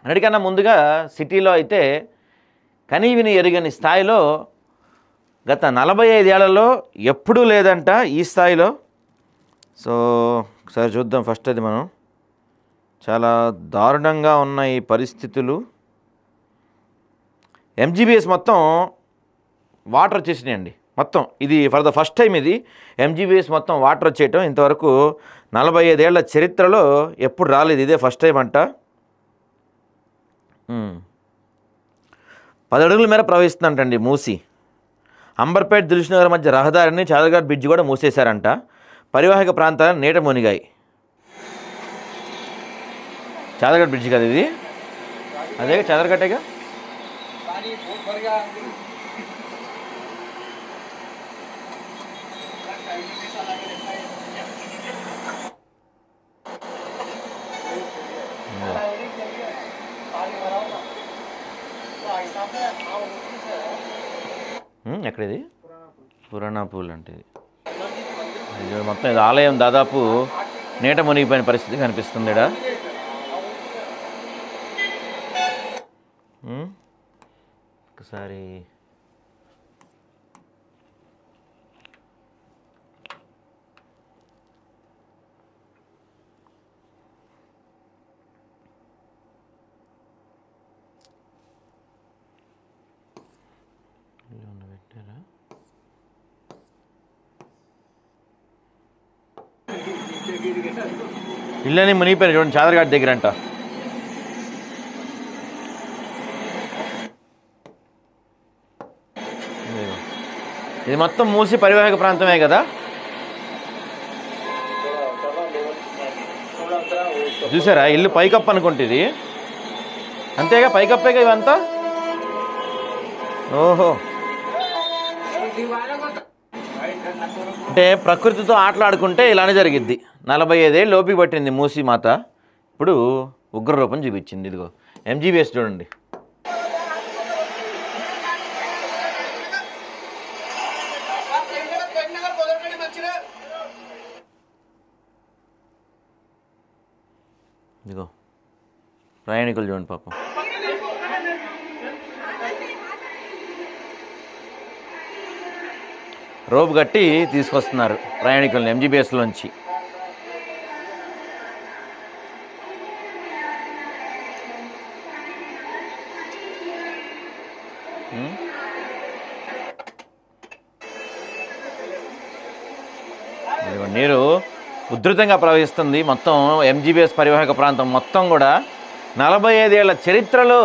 అన్నిటికన్నా ముందుగా సిటీలో అయితే కనీవిని ఎరుగని స్థాయిలో గత 45 ఏళ్లలో ఎప్పుడూ లేదంట ఈ స్థాయిలో. సో ఒకసారి చూద్దాం ఫస్ట్ అది మనం. చాలా దారుణంగా ఉన్న ఈ పరిస్థితులు. ఎంజీబీఎస్ మొత్తం వాటర్ వచ్చేసినాయండి మొత్తం. ఇది ఫర్ ద ఫస్ట్ టైం ఇది ఎంజీబీఎస్ మొత్తం వాటర్ వచ్చేయటం. ఇంతవరకు 45 ఏళ్ల చరిత్రలో ఎప్పుడు రాలేదు, ఇదే ఫస్ట్ టైం అంట. 10 అడుగుల మేర ప్రవహిస్తుందంటండి మూసి. అంబర్పేట్ దిల్సుఖ్నగర్ మధ్య రహదారిని చాదర్ఘాట్ బ్రిడ్జ్ కూడా మూసేశారంట. పరివాహక ప్రాంతాలను నీట మునిగాయి. చాదర్ఘాట్ బ్రిడ్జ్ కదా ఇది, అదే చాదర్ఘాటేగా. ఎక్కడిది? పురాణాపూల్ అంటే ఇది మొత్తం ఇది ఆలయం దాదాపు నీట మునిగిపోయిన పరిస్థితి కనిపిస్తుంది ఇక్కడ. ఒకసారి ఇళ్ళని మునిగిపోయినాయి చూడండి చాదర్ఘాట్ దగ్గర అంట. ఇది మొత్తం మూసి పరివాహక ప్రాంతమే కదా. చూసారా ఇల్లు పైకప్పు అనుకుంటుంది, అంతేగా పైకప్పేగా ఇవంతా. ఓహో, అంటే ప్రకృతితో ఆటలాడుకుంటే ఇలానే జరిగిద్ది. 45 ఏళ్ళు లోపి పట్టింది మూసీ మాత, ఇప్పుడు ఉగ్రరూపం చూపించింది. ఇదిగో ఎంజీబీఎస్ చూడండి. ఇదిగో ప్రయాణికులు చూడండి పాపం. రోపు కట్టి తీసుకొస్తున్నారు ప్రయాణికులను ఎంజీబీఎస్లోంచి. నీరు ఉధృతంగా ప్రవహిస్తుంది మొత్తం ఎంజీబీఎస్ పరివాహక ప్రాంతం మొత్తం కూడా. 45 ఏళ్ల చరిత్రలో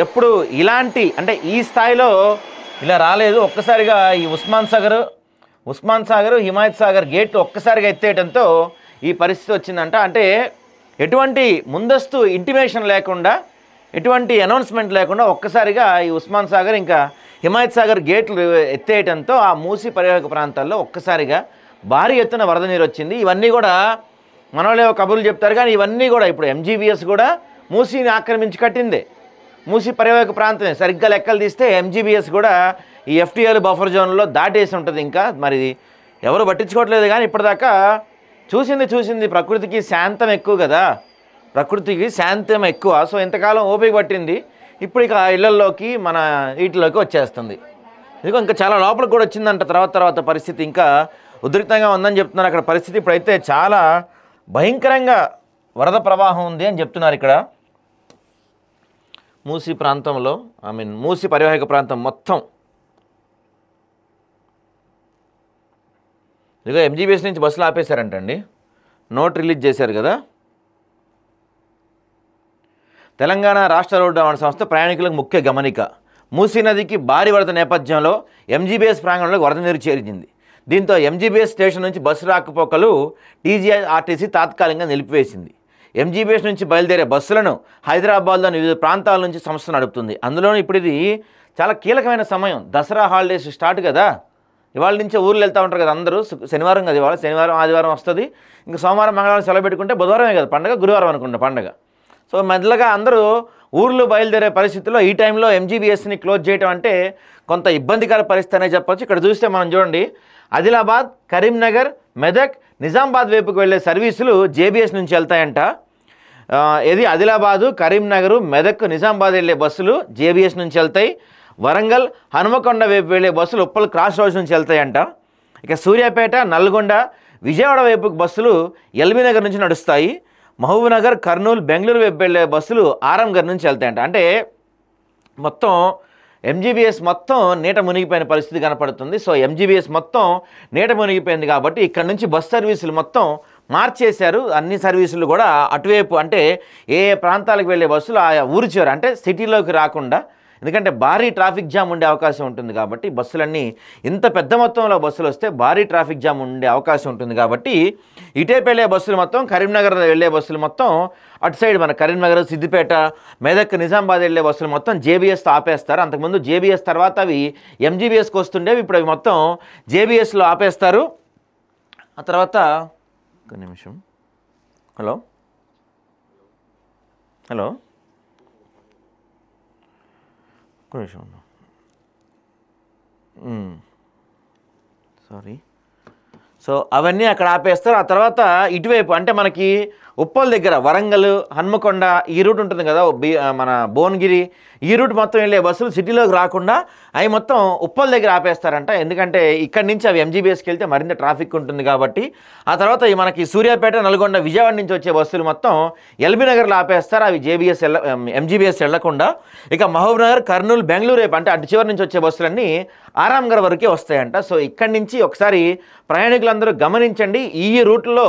ఎప్పుడు ఇలాంటి అంటే ఈ స్థాయిలో ఇలా రాలేదు. ఒక్కసారిగా ఈ ఉస్మాన్ సాగర్ హిమాయత్ సాగర్ గేట్లు ఒక్కసారిగా ఎత్తేయడంతో ఈ పరిస్థితి వచ్చిందంట. అంటే ఎటువంటి ముందస్తు ఇంటిమేషన్ లేకుండా, ఎటువంటి అనౌన్స్మెంట్ లేకుండా ఒక్కసారిగా ఈ ఉస్మాన్ సాగర్ ఇంకా హిమాయత్ సాగర్ గేట్లు ఎత్తేయడంతో ఆ మూసి పరివాహక ప్రాంతాల్లో ఒక్కసారిగా భారీ ఎత్తున వరద నీరు వచ్చింది. ఇవన్నీ కూడా మనోళ్ళే కబుర్లు చెప్తారు, కానీ ఇవన్నీ కూడా ఇప్పుడు ఎంజీబీఎస్ కూడా మూసీని ఆక్రమించి కట్టిందే, మూసి పరివాహక ప్రాంతమే. సరిగ్గా లెక్కలు తీస్తే ఎంజీబీఎస్ కూడా ఈ ఎఫ్టీఎల్ బఫర్ జోన్లో దాటేసి ఉంటుంది. ఇంకా మరి ఎవరు పట్టించుకోవట్లేదు, కానీ ఇప్పటిదాకా చూసింది ప్రకృతికి శాంతం ఎక్కువ కదా, ప్రకృతికి శాంతం ఎక్కువ. సో ఇంతకాలం ఓపిక పట్టింది, ఇప్పుడు ఇక ఇళ్లలోకి మన వీటిలోకి వచ్చేస్తుంది. ఇదిగో ఇంకా చాలా లోపలికి కూడా వచ్చిందంట. తర్వాత పరిస్థితి ఇంకా ఉధృతంగా ఉందని చెప్తున్నారు అక్కడ పరిస్థితి. ఇప్పుడైతే చాలా భయంకరంగా వరద ప్రవాహం ఉంది అని చెప్తున్నారు ఇక్కడ మూసి ప్రాంతంలో. మూసి పరివాహక ప్రాంతం మొత్తం. ఇదిగో ఎంజీబీఎస్ నుంచి బస్సులు ఆపేశారంటండి, నోట్ రిలీజ్ చేశారు కదా. తెలంగాణ రాష్ట్ర రోడ్డు రవాణా సంస్థ ప్రయాణికులకు ముఖ్య గమనిక. మూసీ నదికి భారీ వరద నేపథ్యంలో ఎంజీబీఎస్ ప్రాంగణంలోకి వరద నీరు చేరింది. దీంతో ఎంజీబీఎస్ స్టేషన్ నుంచి బస్సు రాకపోకలు టీజీఆర్టీసీ తాత్కాలికంగా నిలిపివేసింది. ఎంజీబీఎస్ నుంచి బయలుదేరే బస్సులను హైదరాబాద్లోని వివిధ ప్రాంతాల నుంచి సంస్థ నడుపుతుంది. అందులోనూ ఇప్పుడు ఇది చాలా కీలకమైన సమయం. దసరా హాలిడేస్ స్టార్ట్ కదా, ఇవాళ నుంచే ఊర్లు వెళ్తూ ఉంటారు కదా అందరూ. శనివారం కదా ఇవాళ, శనివారం ఆదివారం వస్తుంది, ఇంకా సోమవారం మంగళవారం సెలవు పెట్టుకుంటే బుధవారమే కదా పండగ, గురువారం అనుకుంటా పండగ. సో మెల్లగా అందరూ ఊర్లు బయలుదేరే పరిస్థితుల్లో ఈ టైంలో ఎంజీబీఎస్ని క్లోజ్ చేయడం అంటే కొంత ఇబ్బందికర పరిస్థితి అనే చెప్పొచ్చు. ఇక్కడ చూస్తే మనం చూడండి, ఆదిలాబాద్, కరీంనగర్, మెదక్, నిజామాబాద్ వైపుకు వెళ్ళే సర్వీసులు జేబీఎస్ నుంచి వెళ్తాయంట. ఇది ఆదిలాబాదు, కరీంనగర్, మెదక్, నిజామాబాద్ వెళ్ళే బస్సులు జేబీఎస్ నుంచి వెళ్తాయి. వరంగల్, హనుమకొండ వైపు వెళ్ళే బస్సులు ఉప్పల్ క్రాస్ రోడ్స్ నుంచి వెళ్తాయంట. ఇక సూర్యాపేట, నల్గొండ, విజయవాడ వైపుకి బస్సులు ఎల్బీ నగర్ నుంచి నడుస్తాయి. మహబూబ్నగర్, కర్నూలు, బెంగళూరు వైపు వెళ్ళే బస్సులు ఆరంగర్ నుంచి వెళ్తాయంట. అంటే మొత్తం ఎంజీబీఎస్ మొత్తం నీట మునిగిపోయిన పరిస్థితి కనపడుతుంది. సో ఎంజీబీఎస్ మొత్తం నీట మునిగిపోయింది కాబట్టి ఇక్కడ నుంచి బస్ సర్వీసులు మొత్తం మార్చేశారు. అన్ని సర్వీసులు కూడా అటువైపు అంటే ఏ ప్రాంతాలకు వెళ్ళే బస్సులు ఆయా ఊరు చివర అంటే సిటీలోకి రాకుండా, ఎందుకంటే భారీ ట్రాఫిక్ జామ్ ఉండే అవకాశం ఉంటుంది కాబట్టి బస్సులన్నీ ఇంత పెద్ద మొత్తంలో బస్సులు వస్తే భారీ ట్రాఫిక్ జామ్ ఉండే అవకాశం ఉంటుంది కాబట్టి ఇటేపు వెళ్ళే బస్సులు మొత్తం, కరీంనగర్ వెళ్ళే బస్సులు మొత్తం అటు సైడ్ మన కరీంనగర్, సిద్దిపేట, మెదక్, నిజామాబాద్ వెళ్ళే బస్సులు మొత్తం జేబీఎస్తో ఆపేస్తారు. అంతకుముందు జేబీఎస్ తర్వాత అవి ఎంజీబీఎస్కి వస్తుండేవి, ఇప్పుడు అవి మొత్తం జేబీఎస్లో ఆపేస్తారు. ఆ తర్వాత ఒక నిమిషం. హలో హలో ఒక నిమిషం. సారీ. సో అవన్నీ అక్కడ ఆపేస్తారు. ఆ తర్వాత ఇటువైపు అంటే మనకి ఉప్పల్ దగ్గర వరంగల్, హన్మకొండ ఈ రూట్ ఉంటుంది కదా, మన భువనగిరి ఈ రూట్ మొత్తం వెళ్ళే బస్సులు సిటీలోకి రాకుండా అవి మొత్తం ఉప్పల్ దగ్గర ఆపేస్తారంట. ఎందుకంటే ఇక్కడి నుంచి అవి ఎంజీబీఎస్కి వెళ్తే మరింత ట్రాఫిక్ ఉంటుంది కాబట్టి. ఆ తర్వాత మనకి సూర్యాపేట, నల్గొండ, విజయవాడ నుంచి వచ్చే బస్సులు మొత్తం ఎల్బీ నగర్లో ఆపేస్తారు, అవి జేబీఎస్ ఎంజీబీఎస్ వెళ్లకుండా. ఇక మహబూబ్నగర్, కర్నూలు, బెంగళూరు వైపు అంటే అటు చివరి నుంచి వచ్చే బస్సులన్నీ ఆరాంగర్ వరకే వస్తాయంట. సో ఇక్కడి నుంచి ఒకసారి ప్రయాణికులందరూ గమనించండి, ఈ రూట్లో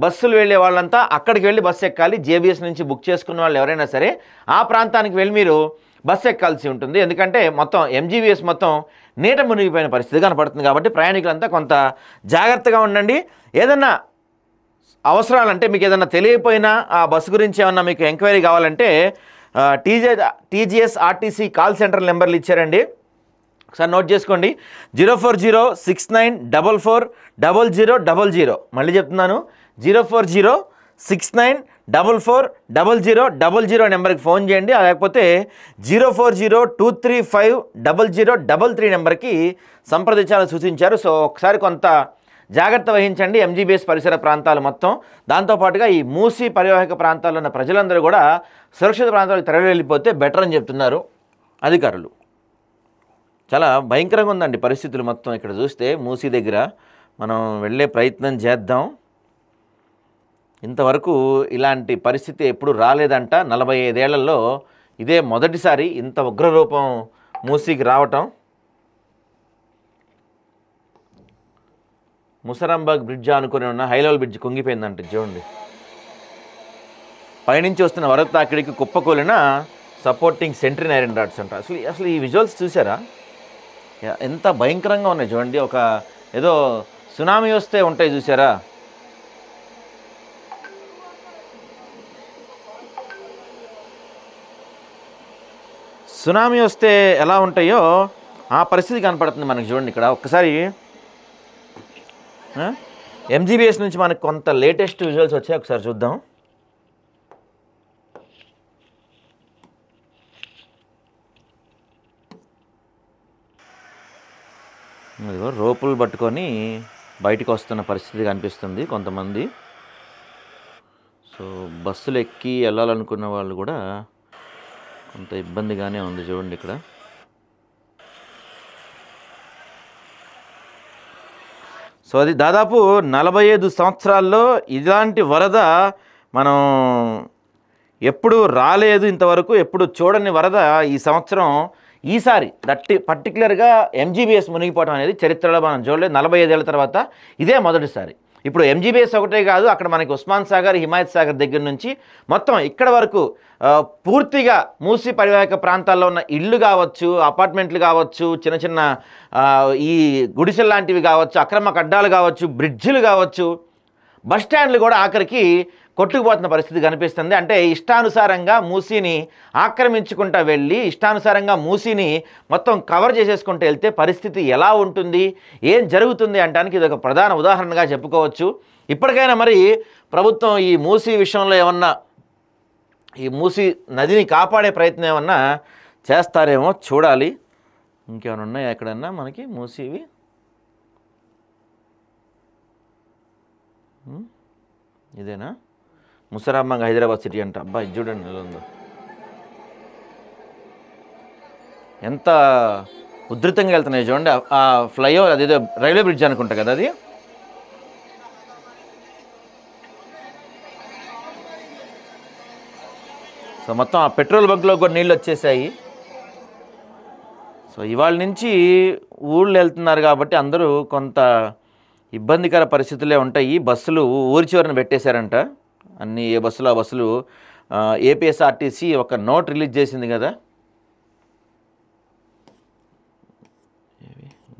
బస్సులు వెళ్ళే వాళ్ళంతా అక్కడికి వెళ్ళి బస్సు ఎక్కాలి. జేబీఎస్ నుంచి బుక్ చేసుకున్న వాళ్ళు ఎవరైనా సరే ఆ ప్రాంతానికి వెళ్ళి మీరు బస్సు ఎక్కాల్సి ఉంటుంది. ఎందుకంటే మొత్తం ఎంజీబీఎస్ మొత్తం నీట మునిగిపోయిన పరిస్థితి కనపడుతుంది కాబట్టి ప్రయాణికులంతా కొంత జాగ్రత్తగా ఉండండి. ఏదన్నా అవసరాలంటే మీకు ఏదైనా తెలియకపోయినా ఆ బస్సు గురించి ఏమన్నా మీకు ఎంక్వైరీ కావాలంటే టీజీఎస్ ఆర్టీసీ కాల్ సెంటర్ నెంబర్లు ఇచ్చారండి, ఒకసారి నోట్ చేసుకోండి. 04069440000. మళ్ళీ చెప్తున్నాను, 04069440000 నెంబర్కి ఫోన్ చేయండి. లేకపోతే 04023500033 నెంబర్కి సంప్రదించాలని సూచించారు. సో ఒకసారి కొంత జాగ్రత్త వహించండి ఎంజీబీఎస్ పరిసర ప్రాంతాలు మొత్తం. దాంతోపాటుగా ఈ మూసీ పరివాహక ప్రాంతాల్లో ఉన్న ప్రజలందరూ కూడా సురక్షిత ప్రాంతాలకు తరలి వెళ్ళిపోతే బెటర్ అని చెప్తున్నారు అధికారులు. చాలా భయంకరంగా ఉందండి పరిస్థితులు మొత్తం. ఇక్కడ చూస్తే మూసీ దగ్గర మనం వెళ్ళే ప్రయత్నం చేద్దాం. ఇంతవరకు ఇలాంటి పరిస్థితి ఎప్పుడు రాలేదంట. 45 ఏళ్లలో ఇదే మొదటిసారి ఇంత ఉగ్రరూపం మూసీకి రావటం. ముసరాంబాగ్ బ్రిడ్జ్ అనుకుని ఉన్న హైలెవెల్ బ్రిడ్జ్ కుంగిపోయిందంట. చూడండి, పైనుంచి వస్తున్న వరద తాకిడికి కుప్పకూలిన సపోర్టింగ్ సెంట్రీ ఐరన్ రాడ్స్ అంట. అసలు ఈ విజువల్స్ చూసారా, ఎంత భయంకరంగా ఉన్నాయి చూడండి. ఒక ఏదో సునామీ వస్తే ఉంటాయి చూసారా, సునామీ వస్తే ఎలా ఉంటాయో ఆ పరిస్థితి కనపడుతుంది మనకి. చూడండి ఇక్కడ ఒక్కసారి ఎంజీబీఎస్ నుంచి మనకు కొంత లేటెస్ట్ విజువల్స్ వచ్చాయి, ఒకసారి చూద్దాం. ఇదిగో రోపులు పట్టుకొని బయటికి వస్తున్న పరిస్థితి కనిపిస్తుంది కొంతమంది. సో బస్సులు ఎక్కి వెళ్ళాలనుకున్న వాళ్ళు కూడా కొంత ఇబ్బందిగానే ఉంది. చూడండి ఇక్కడ సో అది దాదాపు 45 సంవత్సరాల్లో ఇలాంటి వరద మనం ఎప్పుడు రాలేదు, ఇంతవరకు ఎప్పుడు చూడని వరద ఈ సంవత్సరం ఈసారి పర్టికులర్గా ఎంజీబీఎస్ మునిగిపోవడం అనేది చరిత్రలో మనం చూడలేదు. 45 ఏళ్ల తర్వాత ఇదే మొదటిసారి. ఇప్పుడు ఎంజీబీఎస్ ఒకటే కాదు, అక్కడ మనకి ఉస్మాన్ సాగర్, హిమాయత్ సాగర్ దగ్గర నుంచి మొత్తం ఇక్కడ వరకు పూర్తిగా మూసీ పరివాహక ప్రాంతాల్లో ఉన్న ఇళ్ళు కావచ్చు, అపార్ట్మెంట్లు కావచ్చు, చిన్న చిన్న ఈ గుడిసెలు లాంటివి కావచ్చు, అక్రమ కడ్డాలు కావచ్చు, బ్రిడ్జిలు కావచ్చు, బస్ స్టాండ్లు కూడా ఆఖరికి కొట్టుకుపోతున్న పరిస్థితి కనిపిస్తుంది. అంటే ఇష్టానుసారంగా మూసీని ఆక్రమించుకుంటూ వెళ్ళి ఇష్టానుసారంగా మూసీని మొత్తం కవర్ చేసేసుకుంటూ వెళ్తే పరిస్థితి ఎలా ఉంటుంది, ఏం జరుగుతుంది అనడానికి ఇది ఒక ప్రధాన ఉదాహరణగా చెప్పుకోవచ్చు. ఇప్పటికైనా మరి ప్రభుత్వం ఈ మూసీ విషయంలో ఏమన్నా ఈ మూసీ నదిని కాపాడే ప్రయత్నం ఏమన్నా చేస్తారేమో చూడాలి. ఇంకేమైనా ఉన్నాయా ఎక్కడన్నా మనకి మూసీవి? ఇదేనా? ముసరాంబాగ్ హైదరాబాద్ సిటీ అంట. అబ్బా ఇది చూడండి ఎలా ఉందో, ఎంత ఉధృతంగా వెళ్తున్నాయి చూడండి. ఆ ఫ్లైఓవర్ అదేదో రైల్వే బ్రిడ్జ్ అనుకుంటా కదా అది. సో మొత్తం ఆ పెట్రోల్ బంక్లో కూడా నీళ్ళు వచ్చేసాయి. సో ఇవాళ నుంచి ఊళ్ళు వెళ్తున్నారు కాబట్టి అందరూ కొంత ఇబ్బందికర పరిస్థితులే ఉంటాయి. బస్సులు ఊరి చివరిన పెట్టేశారంట అన్ని, ఏ బస్సులు ఆ బస్సులు. ఏపీఎస్ఆర్టీసీ ఒక నోట్ రిలీజ్ చేసింది కదా.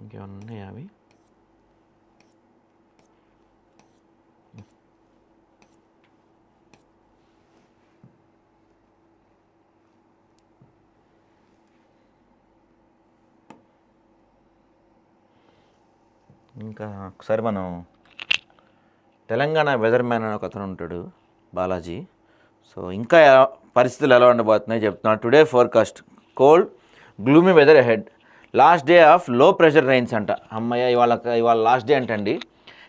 ఇంకేమన్నా అవి ఇంకా ఒకసారి మనం తెలంగాణ వెదర్ మ్యాన్ అని ఒక అతను ఉంటాడు బాలాజీ. సో ఇంకా పరిస్థితులు ఎలా ఉండబోతున్నాయి చెప్తున్నాడు. Today forecast cold gloomy weather ahead, last day of low pressure rains అంట. అమ్మయ్య ఇవాళ లాస్ట్ డే అంటండి.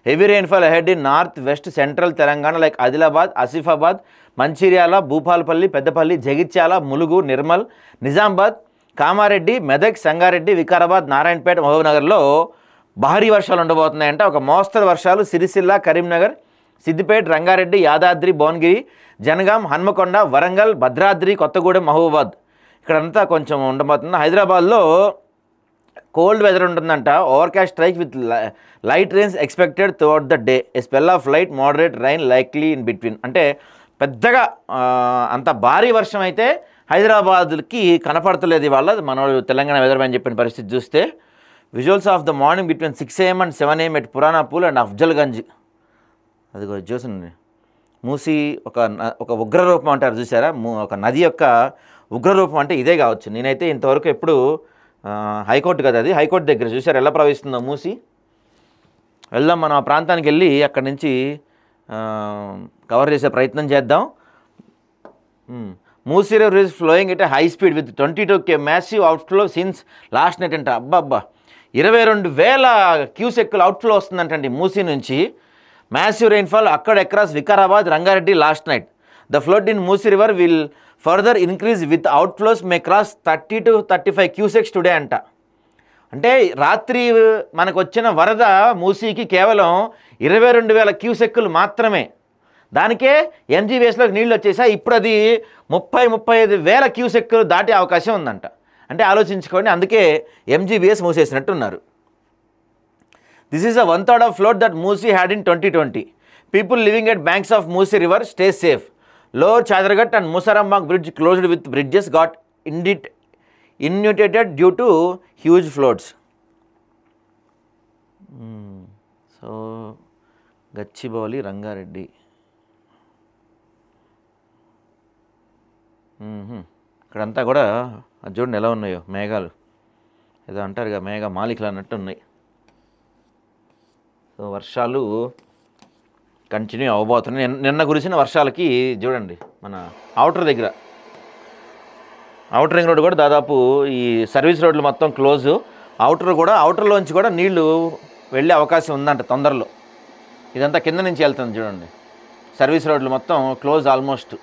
Heavy rainfall ahead in north west central Telangana like Adilabad, Asifabad, Mancherial, Bhupalpally, Peddapalli, Jagtial, Mulugu, Nirmal, Nizamabad, Kamareddy, Medak, Sangareddy, Vikarabad, Narayanpet, మహబూబ్నగర్లో భారీ వర్షాలు ఉండబోతున్నాయంట. ఒక మోస్తరు వర్షాలు సిరిసిల్ల, కరీంనగర్, సిద్దిపేట, రంగారెడ్డి, యాదాద్రి, భువనగిరి, జనగాం, హన్మకొండ, వరంగల్, భద్రాద్రి, కొత్తగూడెం, మహబూబాద్ ఇక్కడంతా కొంచెం ఉండబోతుంది. హైదరాబాద్లో కోల్డ్ వెదర్ ఉంటుందంట. Overcast strike with light rains expected throughout the day, a spell of light moderate rain likely in between. అంటే పెద్దగా అంత భారీ వర్షం అయితే హైదరాబాద్కి కనపడతలేదు ఇవాళ. మనోడు తెలంగాణ వెదర్ మ్యాన్ చెప్పిన పరిస్థితి చూస్తే. Visuals of the morning between 6 AM and 7 AM at Puranapul and Afzalgunj. అది చూసింది మూసి ఒక ఉగ్రరూపం అంటారు చూసారా, ఒక నది యొక్క ఉగ్రరూపం అంటే ఇదే కావచ్చు. నేనైతే ఇంతవరకు ఎప్పుడు హైకోర్టు కదా అది, హైకోర్టు దగ్గర చూసారు ఎలా ప్రవహిస్తుందో మూసి. వెళ్దాం మనం ఆ ప్రాంతానికి వెళ్ళి అక్కడి నుంచి కవర్ చేసే ప్రయత్నం చేద్దాం. Musi river is flowing at high speed with 22 km massive outflow since last night అంట. అబ్బా 22,000 క్యూసెక్కులు అవుట్ఫ్లో వస్తుందంటండి మూసీ నుంచి. మ్యాసివ్ రెయిన్ఫాల్ అక్కడ across Vikarabad, Rangareddy last night. The flood in Musi river will further increase with outflows may cross 30 to 35 cusecs today అంట. అంటే రాత్రి మనకు వచ్చిన వరద మూసీకి కేవలం 22,000 క్యూసెక్కులు మాత్రమే. దానికే ఎంజీబీఎస్లోకి నీళ్ళు వచ్చేసాయి. ఇప్పుడు అది 30-35,000 క్యూసెక్కులు దాటే అవకాశం ఉందంట. అంటే ఆలోచించుకోండి, అందుకే ఎంజీబీఎస్ మూసేసినట్టున్నారు. This is a 1/3 of flood that Moosi had in 2020. People living at banks of Moosi river stay safe. Lower Chadragat and Musarambag bridge closed with bridges got inundated due to huge floods. So Gachibowli, Rangareddy. ఇక్కడంతా కూడా చూడండి ఎలా ఉన్నాయో మేఘాలు, ఏదో అంటారు కదా మేఘ మాలికలు అన్నట్టు ఉన్నాయి. సో వర్షాలు కంటిన్యూ అవ్వబోతున్నాయి. నిన్న కురిసిన వర్షాలకి చూడండి మన అవుటర్ దగ్గర, అవుటర్ రింగ్ రోడ్ కూడా దాదాపు ఈ సర్వీస్ రోడ్లు మొత్తం క్లోజు. అవుటర్లోంచి కూడా నీళ్లు వెళ్ళే అవకాశం ఉందంట తొందరలో. ఇదంతా కింద నుంచి వెళ్తుంది చూడండి, సర్వీస్ రోడ్లు మొత్తం క్లోజ్ ఆల్మోస్ట్.